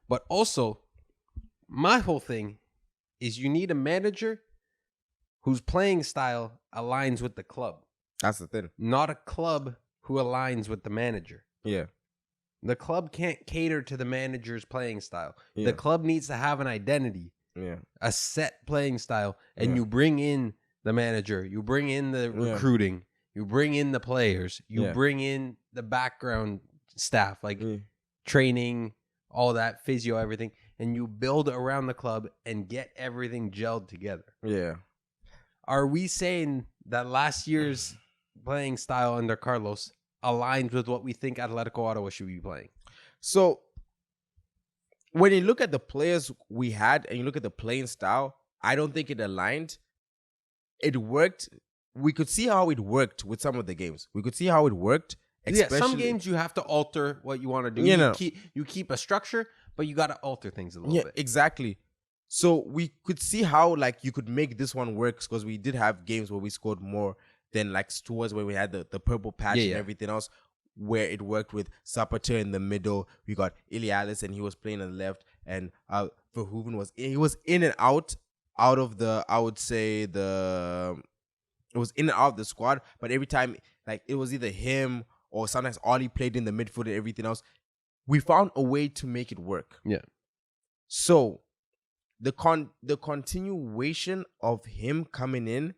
But also, my whole thing is you need a manager whose playing style aligns with the club. That's the thing. Not a club who aligns with the manager. Yeah. The club can't cater to the manager's playing style. Yeah. The club needs to have an identity, a set playing style, and you bring in the manager, you bring in the recruiting, you bring in the players, you bring in the background staff, like training, all that, physio, everything, and you build around the club and get everything gelled together. Yeah. Are we saying that last year's playing style under Carlos aligns with what we think Atletico Ottawa should be playing? So when you look at the players we had and you look at the playing style, I don't think it aligned. It worked. We could see how it worked with some of the games. We could see how it worked. Some games you have to alter what you want to do. You keep a structure, but you got to alter things a little bit. Exactly. So we could see how like you could make this one work, because we did have games where we scored more than like towards where we had the purple patch and everything else, where it worked with Zapata in the middle. We got Ilialis and he was playing on the left, and Verhoeven was in and out of the, I would say it was in and out of the squad, but every time like it was either him or sometimes Ollie played in the midfield and everything else. We found a way to make it work. Yeah. So the continuation of him coming in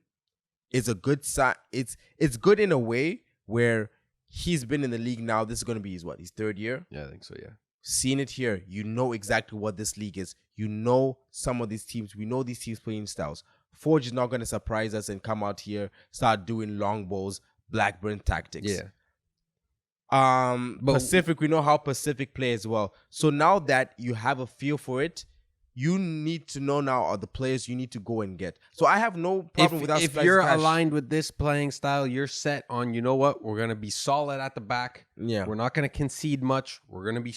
is a good sign. It's good in a way where he's been in the league now. This is going to be his 3rd year? Yeah, I think so, yeah. Seeing it here, you know exactly what this league is. You know some of these teams. We know these teams' playing styles. Forge is not going to surprise us and come out here, start doing long balls, Blackburn tactics. Yeah. Pacific, we know how Pacific play as well. So now that you have a feel for it, you need to know now are the players you need to go and get. So I have no problem with that. If you're aligned with this playing style, you're set on, you know what, we're going to be solid at the back. Yeah. We're not going to concede much. We're going to be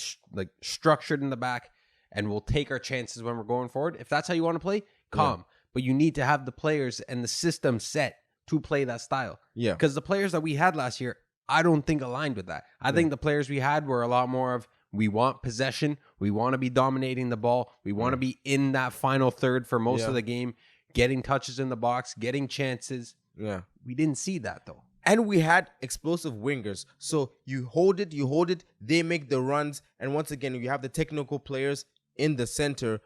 structured in the back, and we'll take our chances when we're going forward. If that's how you want to play, calm. Yeah. But you need to have the players and the system set to play that style. Yeah. Because the players that we had last year, I don't think aligned with that. I think the players we had were a lot more of, we want possession. We want to be dominating the ball. We want to be in that final third for most of the game. getting touches in the box, getting chances. Yeah. We didn't see that though. And we had explosive wingers. So you hold it, they make the runs. And once again, you have the technical players in the center,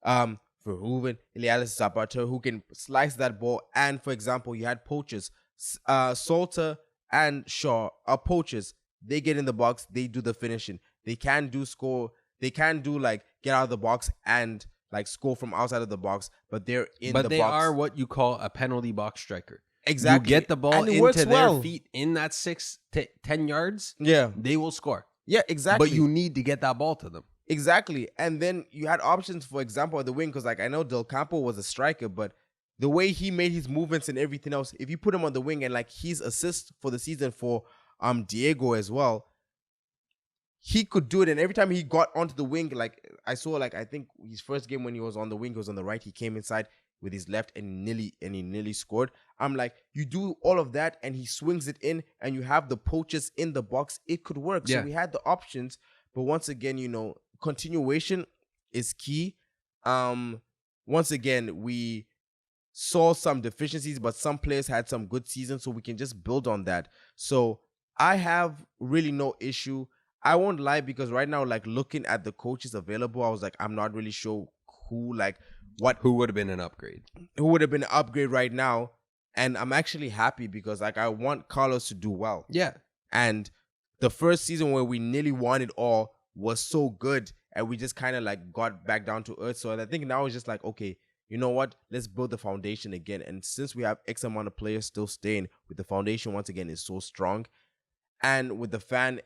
Verhoeven, Elias Zapata, who can slice that ball. And for example, you had poachers. Salter and Shaw are poachers. They get in the box, they do the finishing. They can do score. They can do like get out of the box and like score from outside of the box, but they're in the box. But they are what you call a penalty box striker. Exactly. You get the ball and it into works their well. feet in that 6 to 10 yards, Yeah. they will score. Yeah, exactly. But you need to get that ball to them. Exactly. And then you had options, for example, at the wing, because like I know Del Campo was a striker, but the way he made his movements and everything else, if you put him on the wing and like his assist for the season for Diego as well, he could do it. And every time he got onto the wing, like I saw, like I think his first game when he was on the wing, he was on the right, he came inside with his left and he nearly scored. I'm like, you do all of that and he swings it in and you have the poachers in the box, it could work. Yeah. So we had the options, but once again, you know, continuation is key. Once again, we saw some deficiencies, but some players had some good seasons, so we can just build on that. So I have really no issue. I won't lie, because right now, like looking at the coaches available, I was like, I'm not really sure who would have been an upgrade. Who would have been an upgrade right now. And I'm actually happy because like I want Carlos to do well. Yeah. And the first season where we nearly won it all was so good, and we just kind of like got back down to earth. So I think now it's just like, okay, you know what? Let's build the foundation again. And since we have X amount of players still staying, with the foundation once again is so strong. And with the fan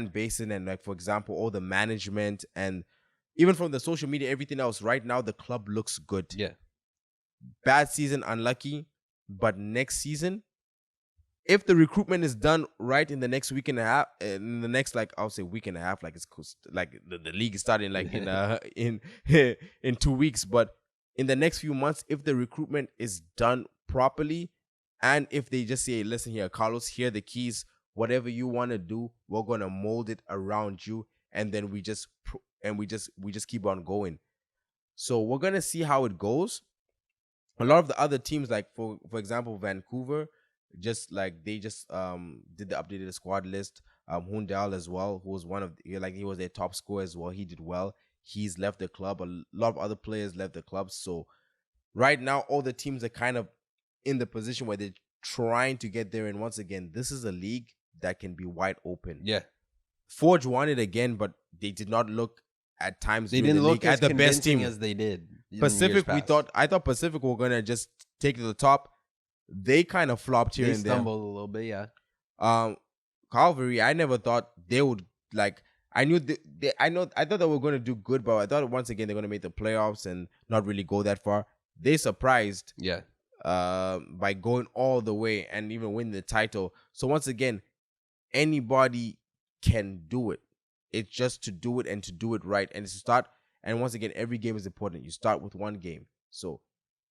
base and like, for example, all the management and even from the social media, everything else, right now the club looks good. Yeah. Bad season, unlucky. But next season, if the recruitment is done right in the next week and a half, in the next, like, I'll say week and a half, like it's like the league is starting like in 2 weeks. But in the next few months, if the recruitment is done properly, and if they just say, listen here, Carlos, here are the keys, whatever you want to do, we're gonna mold it around you, and then we just keep on going. So we're gonna see how it goes. A lot of the other teams, like for example, Vancouver, they just did the updated squad list. Hundal as well, who was he was their top scorer as well. He did well. He's left the club. A lot of other players left the club. So right now, all the teams are kind of in the position where they're trying to get there. And once again, this is a league that can be wide open. Yeah. Forge won it again, but they did not look at times. They didn't look as at the best team as they did. Pacific, I thought Pacific were gonna just take it to the top. They kind of flopped here and there. They stumbled a little bit, yeah. Calvary, I never thought they would like. I thought they were gonna do good, but I thought once again they're gonna make the playoffs and not really go that far. They surprised, yeah, by going all the way and even win the title. So once again, anybody can do it. It's just to do it and to do it right, and it's to start. And once again, every game is important. You start with one game. So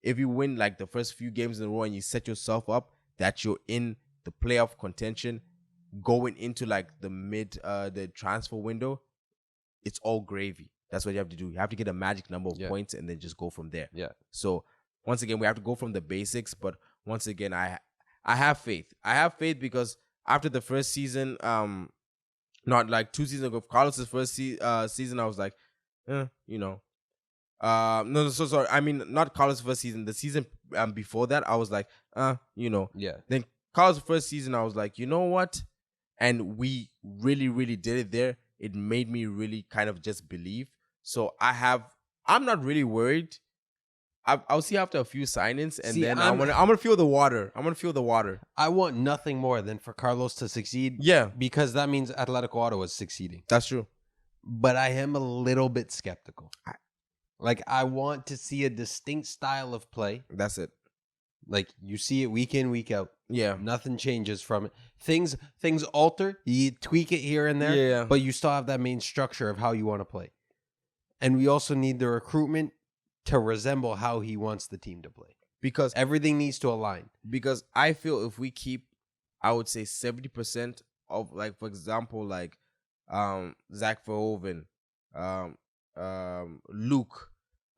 if you win like the first few games in a row and you set yourself up that you're in the playoff contention going into like the transfer window, it's all gravy. That's what you have to do. You have to get a magic number of points and then just go from there. Yeah. So once again, we have to go from the basics. But once again, I have faith. I have faith because after the first season, not like 2 seasons ago, Carlos's first season, I was like, no, so sorry. I mean, not Carlos' first season. The season before that, I was like, Yeah. Then Carlos' first season, I was like, you know what? And we really, really did it there. It made me really kind of just believe. So I'm not really worried. I'll see after a few signings, and then I'm gonna feel the water. I want nothing more than for Carlos to succeed. Yeah, because that means Atletico Ottawa is succeeding. That's true. But I am a little bit skeptical. I want to see a distinct style of play. That's it. Like you see it week in, week out. Yeah. Nothing changes from it. Things alter. You tweak it here and there. Yeah. But you still have that main structure of how you want to play. And we also need the recruitment to resemble how he wants the team to play. Because everything needs to align. Because I feel if we keep, I would say 70% of, like, for example, like Zach Verhoeven, Luke,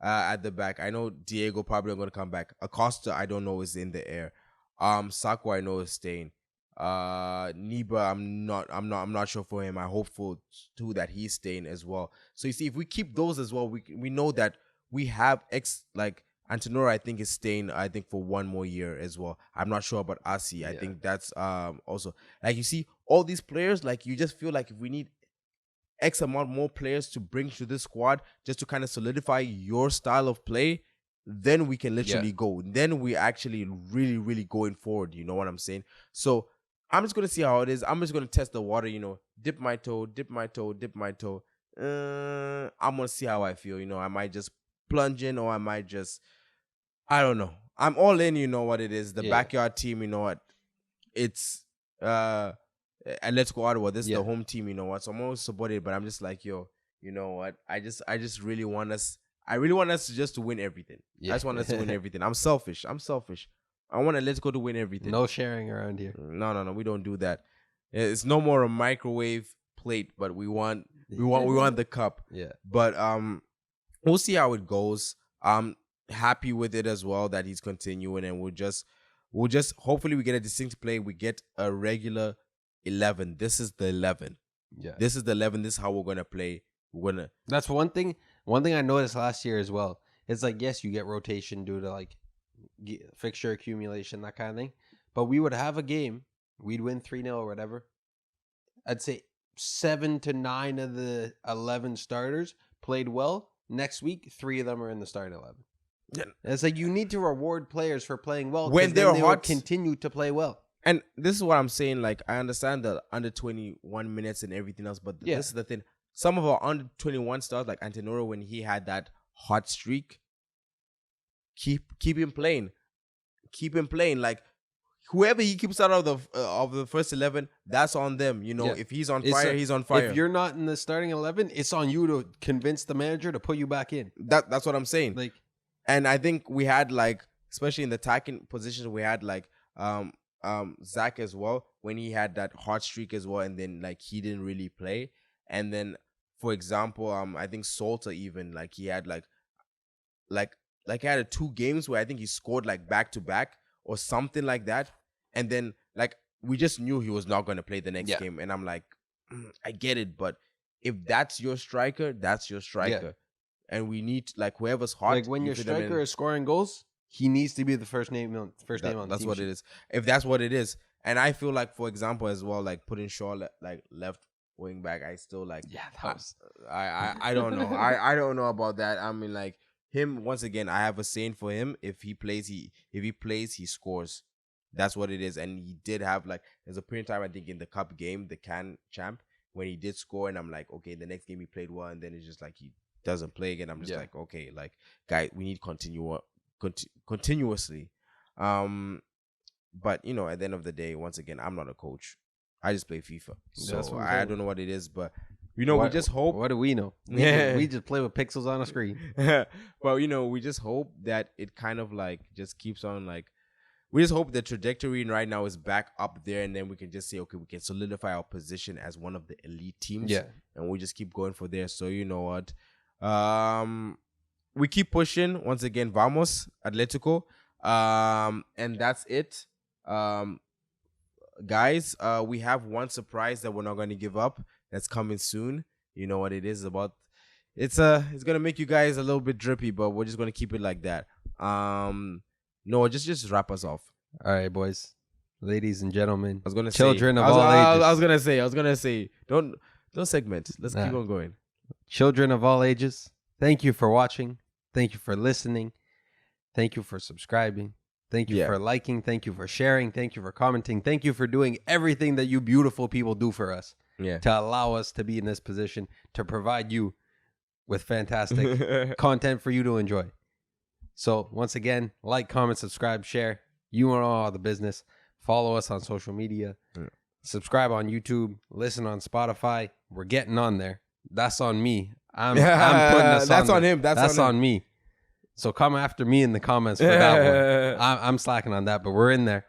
at the back. I know Diego probably not going to come back. Acosta, I don't know, is in the air. Sakwa, I know, is staying. Niba, I'm not sure for him. I'm hopeful too that he's staying as well. So you see, if we keep those as well, we know that we have like Antonora, I think, is staying, I think, for one more year as well. I'm not sure about Asi. I think that's also, like, you see all these players, like, you just feel like if we need X amount more players to bring to this squad just to kind of solidify your style of play, then we can literally go. Then we actually really, really going forward. You know what I'm saying? So I'm just going to see how it is. I'm just going to test the water, dip my toe. I'm going to see how I feel. I might just plunge in, or I might just, I don't know. I'm all in, you know what it is. The backyard team, you know what? It's Atletico Ottawa. This is the home team, you know what? So I'm always supported, but I'm just like, yo, you know what? I just really want us. I really want us just to win everything. I just want us to win everything. I'm selfish. I want Atletico to win everything. No sharing around here. No. We don't do that. It's no more a microwave plate, but we want the cup. Yeah. But we'll see how it goes. I'm happy with it as well that he's continuing, and we'll just hopefully we get a distinct play. We get a regular 11. This is the 11. Yeah. This is the 11. This is how we're gonna play. That's one thing. One thing I noticed last year as well. It's like, yes, you get rotation due to like fixture accumulation, that kind of thing. But we would have a game, we'd win 3-0 or whatever. I'd say 7 to 9 of the 11 starters played well. Next week, 3 of them are in the starting 11. Yeah. It's like you need to reward players for playing well when they will continue to play well. And this is what I'm saying. Like, I understand the under 21 minutes and everything else, but this is the thing. Some of our under 21 stars, like Antonora, when he had that hot streak, keep him playing. Keep him playing. Like, whoever he keeps out of the first 11, that's on them. If he's on fire, he's on fire. If you're not in the starting 11, it's on you to convince the manager to put you back in. That's what I'm saying. Like, and I think we had, like, especially in the attacking position, we had like Zach as well, when he had that hot streak as well, and then like he didn't really play. And then, for example, I think Salter, even like he had like he had 2 games where I think he scored like back to back or something like that. And then like we just knew he was not going to play the next game. And I'm like, I get it, but if that's your striker, that's your striker. And we need, like, whoever's hot. Like, when your striker is scoring goals, he needs to be the first name on the that's team what sheet. it is. If that's what it is. And I feel like, for example, as well, like putting Shaw like left wing back, I still like. Yeah, that was. I don't know. I don't know about that. I mean, like, him, once again, I have a saying for him. If he plays, he scores. That's what it is. And he did have, like, there's a period of time, I think, in the cup game, the CAN champ, when he did score, and I'm like, okay, the next game he played well, and then it's just like he doesn't play again. I'm just like, okay, like, guys, we need continuously. But at the end of the day, once again, I'm not a coach. I just play FIFA, so I don't know what it is, but we just hope. What do we know? We just play with pixels on a screen. But we just hope that it kind of like just keeps on, like, we just hope the trajectory right now is back up there, and then we can just say, okay, we can solidify our position as one of the elite teams. And we just keep going for there. So you know what? We keep pushing. Once again, vamos, Atletico. And that's it. Guys, we have one surprise that we're not going to give up. That's coming soon. You know what it is about. It's gonna make you guys a little bit drippy, but we're just gonna keep it like that. No, just wrap us off. All right, boys, ladies and gentlemen. I was gonna children say, of all ages. I was gonna say, don't segment. Let's keep on going. Children of all ages, thank you for watching. Thank you for listening. Thank you for subscribing. Thank you for liking. Thank you for sharing. Thank you for commenting. Thank you for doing everything that you beautiful people do for us. To allow us to be in this position, to provide you with fantastic content for you to enjoy. So once again, like, comment, subscribe, share. You know all the business. Follow us on social media. Subscribe on YouTube. Listen on Spotify. We're getting on there. That's on me. I'm putting us that's on on him. That's on me. So come after me in the comments for that one. I'm slacking on that, but we're in there.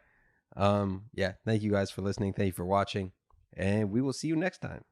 Thank you guys for listening. Thank you for watching. And we will see you next time.